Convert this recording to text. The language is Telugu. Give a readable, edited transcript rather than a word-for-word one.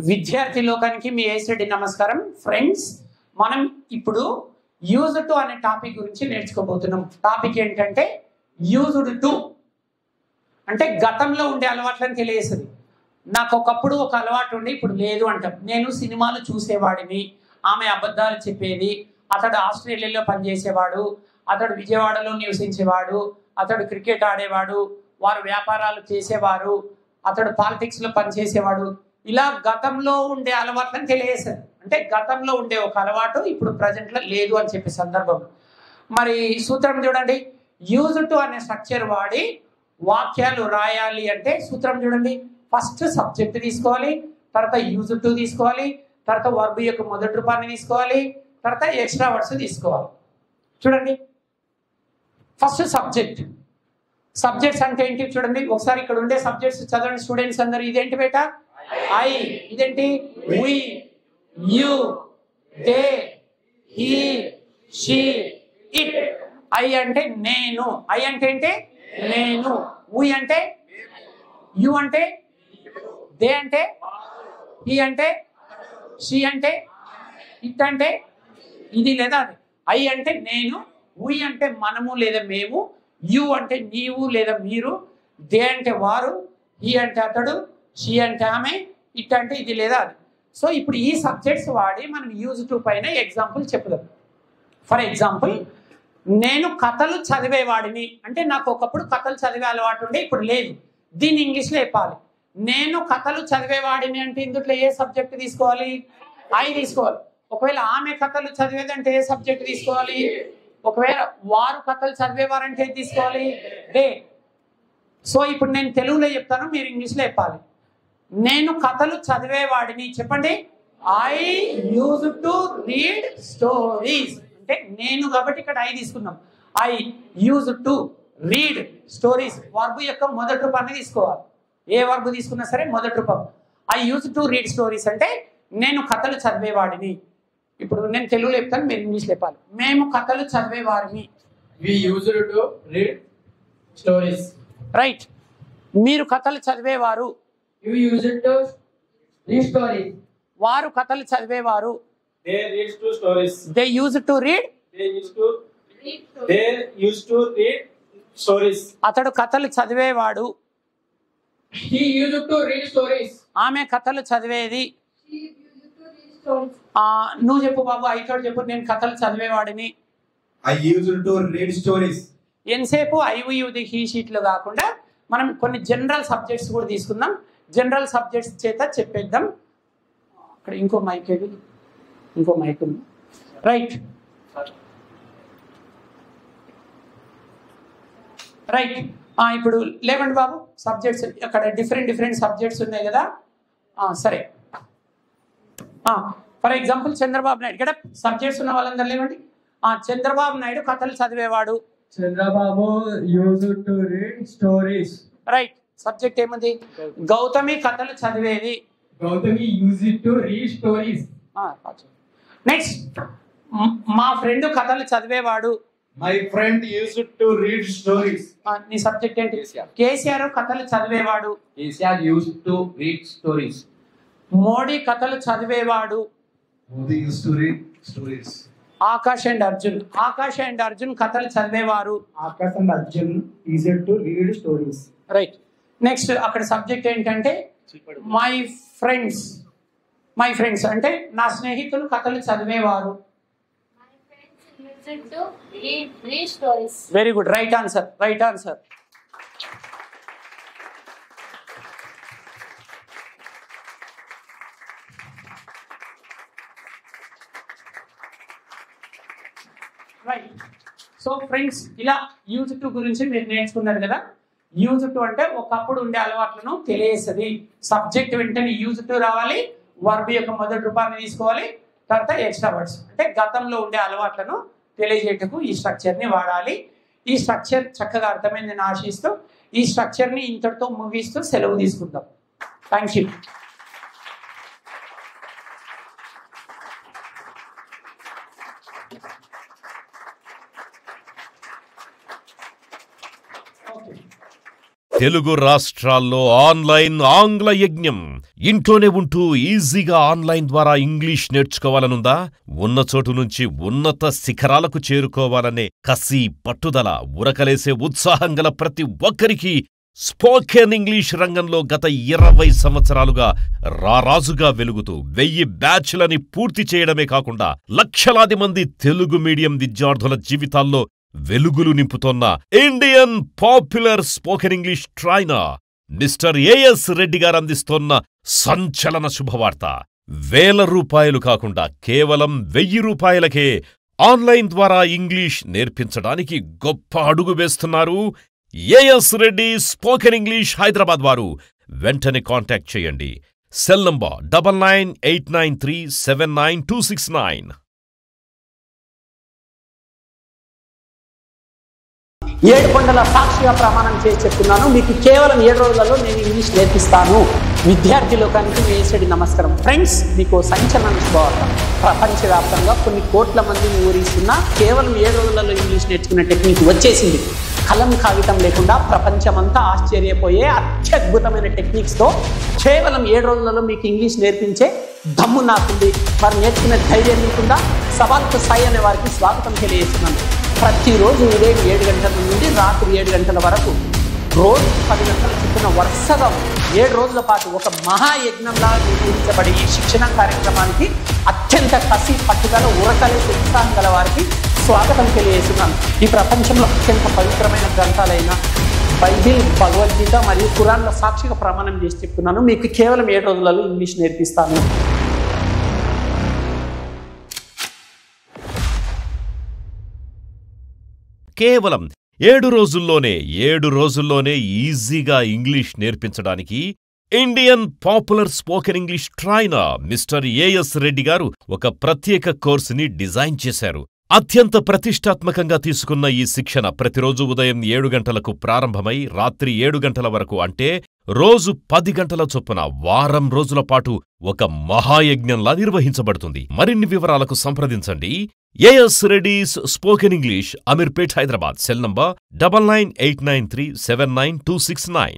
విద్యార్థి లోకానికి మీ ఏసడి నమస్కారం ఫ్రెండ్స్. మనం ఇప్పుడు యూజ్డ్ టు అనే టాపిక్ గురించి నేర్చుకోబోతున్నాం. టాపిక్ ఏంటంటే యూజ్డ్ టు అంటే గతంలో ఉండే అలవాట్లను తెలియజేస్తుంది. నాకు ఒకప్పుడు ఒక అలవాటు ఉండి ఇప్పుడు లేదు అంటాం. నేను సినిమాలు చూసేవాడిని, ఆమె అబద్ధాలు చెప్పేది, అతడు ఆస్ట్రేలియాలో పనిచేసేవాడు, అతడు విజయవాడలో నివసించేవాడు, అతడు క్రికెట్ ఆడేవాడు, వారు వ్యాపారాలు చేసేవారు, అతడు పాలిటిక్స్లో పనిచేసేవాడు. ఇలా గతంలో ఉండే అలవాట్లను తెలియజేశారు. అంటే గతంలో ఉండే ఒక అలవాటు ఇప్పుడు ప్రజెంట్లో లేదు అని చెప్పే సందర్భం. మరి సూత్రం చూడండి, యూజ్ టు అనే స్ట్రక్చర్ వాడి వాక్యాలు రాయాలి అంటే సూత్రం చూడండి. ఫస్ట్ సబ్జెక్ట్ తీసుకోవాలి, తర్వాత యూజ్ టు తీసుకోవాలి, తర్వాత వర్బ్ యొక్క మొదటి రూపాన్ని తీసుకోవాలి, తర్వాత ఎక్స్ట్రా వర్డ్స్ తీసుకోవాలి. చూడండి, ఫస్ట్ సబ్జెక్ట్. సబ్జెక్ట్స్ అంటే ఏంటి చూడండి ఒకసారి. ఇక్కడ ఉండే సబ్జెక్ట్స్ చదవండి స్టూడెంట్స్ అందరు. ఇదేంటి బేటా? ఐ. ఇదేంటి? We, you, they, he, she, it. I అంటే నేను. ఐ అంటే ఏంటి? నేను. వి అంటే? యు అంటే? దే అంటే? హీ అంటే? షీ అంటే? ఇట్ అంటే? ఇది లేదా అది. ఐ అంటే నేను, వి అంటే మనము లేదా మేము, యు అంటే నీవు లేదా మీరు, దే అంటే వారు, హీ అంటే అతడు, షీ అంటే ఆమె, ఇట్ అంటే ఇది లేదా అది. సో ఇప్పుడు ఈ సబ్జెక్ట్స్ వాడి మనం యూజ్ టు పైన ఎగ్జాంపుల్ చెప్పుదాం. ఫర్ ఎగ్జాంపుల్, నేను కథలు చదివేవాడిని అంటే నాకు ఒకప్పుడు కథలు చదివే అలవాటు ఉండే ఇప్పుడు లేదు. దీన్ని ఇంగ్లీష్లో చెప్పాలి. నేను కథలు చదివేవాడిని అంటే ఇందులో ఏ సబ్జెక్ట్ తీసుకోవాలి? ఐ తీసుకోవాలి. ఒకవేళ ఆమె కథలు చదివేదంటే ఏ సబ్జెక్ట్ తీసుకోవాలి? ఒకవేళ వారు కథలు చదివేవారంటే ఏది తీసుకోవాలి? దే. సో ఇప్పుడు నేను తెలుగులో చెప్తాను, మీరు ఇంగ్లీష్లో చెప్పాలి. నేను కథలు చదివేవాడిని చెప్పండి. I use to read stories. అంటే నేను కాబట్టి ఇక్కడ ఐ తీసుకున్నాం. I use to read stories. Verb యొక్క మొదటి రూపాన్ని తీసుకోవాలి. ఏ వర్బ్ తీసుకున్నా సరే మొదటి రూపం. I use to read stories అంటే నేను కథలు చదివేవాడిని. ఇప్పుడు నేను తెలుగులో చెప్తాను, మీరు ఇంగ్లీష్లో చెప్పాలి. మేము కథలు చదివేవారిని. We used to read stories. Right. మీరు కథలు చదివేవారు. You used to read stories. వారు కథలు చదివేవారు. They read two stories. They use to read. They used to read stories. అతడు కథలు చదివేవాడు. He used to read stories. ఆమె కథలు చదివేది. నువ్వు చెప్పు బాబు, అయితోడు చెప్పు. నేను కథలు చదివేవాడిని. I used to read stories. ఎంతసేపు ఐవి హీ షీట్లు కాకుండా మనం కొన్ని జనరల్ సబ్జెక్ట్స్ కూడా తీసుకుందాం. జనరల్ సబ్జెక్ట్స్ చేత చెప్పేద్దాం. అక్కడ ఇంకో మైక్ ఏది? ఇంకో మైక్ ఉంది. Right right. ఇప్పుడు లేవండి బాబు సబ్జెక్ట్స్. అక్కడ డిఫరెంట్ సబ్జెక్ట్స్ ఉన్నాయి కదా. సరే, ఫర్ ఎగ్జాంపుల్ చంద్రబాబు నాయుడు. ఇక్కడ సబ్జెక్ట్స్ ఉన్న వాళ్ళందరూ లేవండి. చంద్రబాబు నాయుడు కథలు చదివేవాడు. Chandrababu used to read stories. Right. Subject ఏముంది? గౌతమి కథలు చదివేది. Gautami used to read stories. Next, మా ఫ్రెండ్ కథలు చదివేవాడు. My friend used to read stories. నీ సబ్జెక్ట్ ఏంటి? కేసీఆర్ కథలు చదివేవాడు. KCR used to read stories. Modi కథలు చదివేవాడు. Modi used to read stories. Akash and Arjun కథలు చదివేవారు. Akash and Arjun used to read stories. Right. Next, అక్కడ సబ్జెక్ట్ ఏంటంటే మై ఫ్రెండ్స్ అంటే నా స్నేహితులు కథలు చదివేవారు. My friends used to read stories. Very good. Right answer. Right. So friends, ఇలా యూజ్ టు గురించి మీరు నేర్చుకున్నారు కదా. యూజ్ టు అంటే ఒకప్పుడు ఉండే అలవాట్లను తెలియజేస్తుంది. సబ్జెక్ట్ వెంటనే యూజ్ టు రావాలి, వర్బ్ యొక్క మొదటి రూపాన్ని తీసుకోవాలి, తర్వాత ఎక్స్ట్రా వర్డ్స్ అంటే గతంలో ఉండే అలవాట్లను తెలియజేయటకు ఈ స్ట్రక్చర్ని వాడాలి. ఈ స్ట్రక్చర్ చక్కగా అర్థమైందని ఆశిస్తూ ఈ స్ట్రక్చర్ని ఇంతటితో ముగిస్తూ సెలవు తీసుకుందాం. Thank you. తెలుగు రాష్ట్రాల్లో ఆన్లైన్ ఆంగ్ల యజ్ఞం. ఇంట్లోనే ఉంటూ ఈజీగా ఆన్లైన్ ద్వారా ఇంగ్లీష్ నేర్చుకోవాలనుందా? ఉన్న చోటు నుంచి ఉన్నత శిఖరాలకు చేరుకోవాలనే కసి, పట్టుదల, ఉరకలేసే ఉత్సాహం గల ప్రతి ఒక్కరికి స్పోకెన్ ఇంగ్లీష్ రంగంలో గత 20 సంవత్సరాలుగా రారాజుగా వెలుగుతూ 1000 బ్యాచ్లని పూర్తి చేయడమే కాకుండా లక్షలాది మంది తెలుగు మీడియం విద్యార్థుల జీవితాల్లో వెలుగులు నింపుతోన్న Indian popular spoken English trainer mister as Reddy గారు అందిస్తోన్న సంచలన శుభవార్త. ₹1000 కాకుండా కేవలం ₹1000కే ఆన్లైన్ ద్వారా ఇంగ్లీష్ నేర్పించడానికి గొప్ప అడుగు వేస్తున్నారు A S Reddy spoken English Hyderabad వారు. వెంటనే కాంటాక్ట్ చేయండి. Cell number 9989379269. 7 కొండల సాక్షిగా ప్రమాణం చేసి చెప్తున్నాను, మీకు కేవలం 7 రోజులలో నేను ఇంగ్లీష్ నేర్పిస్తాను. విద్యార్థి లోకానికి వేసడి నమస్కారం. ఫ్రెండ్స్, మీకు సంచలన శుభవార్త. ప్రపంచవ్యాప్తంగా కొన్ని కోట్ల మందిని ఊరిస్తున్నా కేవలం 7 రోజులలో ఇంగ్లీష్ నేర్చుకునే టెక్నిక్ వచ్చేసింది. కలం కాగితం లేకుండా ప్రపంచమంతా ఆశ్చర్యపోయే అత్యద్భుతమైన టెక్నిక్స్తో కేవలం 7 రోజులలో మీకు ఇంగ్లీష్ నేర్పించే దమ్ము నాకుంది. మరి నేర్చుకునే ధైర్యం మీకుందా? సవాల్కు సాయి అనే వారికి స్వాగతం తెలియజేస్తున్నాను. ప్రతిరోజు ఉదయం 7 గంటల నుండి రాత్రి 7 గంటల వరకు రోజు 10 గంటల చొప్పున వరుసగా 7 రోజుల పాటు ఒక మహాయజ్ఞంలా నిర్వహించబడి ఈ శిక్షణ కార్యక్రమానికి అత్యంత కసి, పట్టుదల, ఉరకలే ఉత్సాహం గల వారికి స్వాగతం తెలియజేస్తున్నాను. ఈ ప్రపంచంలో అత్యంత పవిత్రమైన గ్రంథాలైన బైబిల్, భగవద్గీత మరియు ఖురాన్ల సాక్షిగా ప్రమాణం చేసి చెప్తున్నాను, మీకు కేవలం 7 రోజులలో ఇంగ్లీష్ నేర్పిస్తాను. కేవలం 7 రోజుల్లోనే ఈజీగా ఇంగ్లీష్ నేర్పించడానికి Indian popular spoken English trainer mister as Reddy garu ఒక ప్రత్యేక కోర్సుని డిజైన్ చేశారు. అత్యంత ప్రతిష్టాత్మకంగా తీసుకున్న ఈ శిక్షణ ప్రతిరోజు ఉదయం 7 గంటలకు ప్రారంభమై రాత్రి 7 గంటల వరకు, అంటే రోజు 10 గంటల చొప్పున వారం రోజుల పాటు ఒక మహాయజ్ఞంలా నిర్వహించబడుతుంది. మరిన్ని వివరాలకు సంప్రదించండి AS Reddy's spoken English, Ameerpet, Hyderabad. Cell number 9989379269.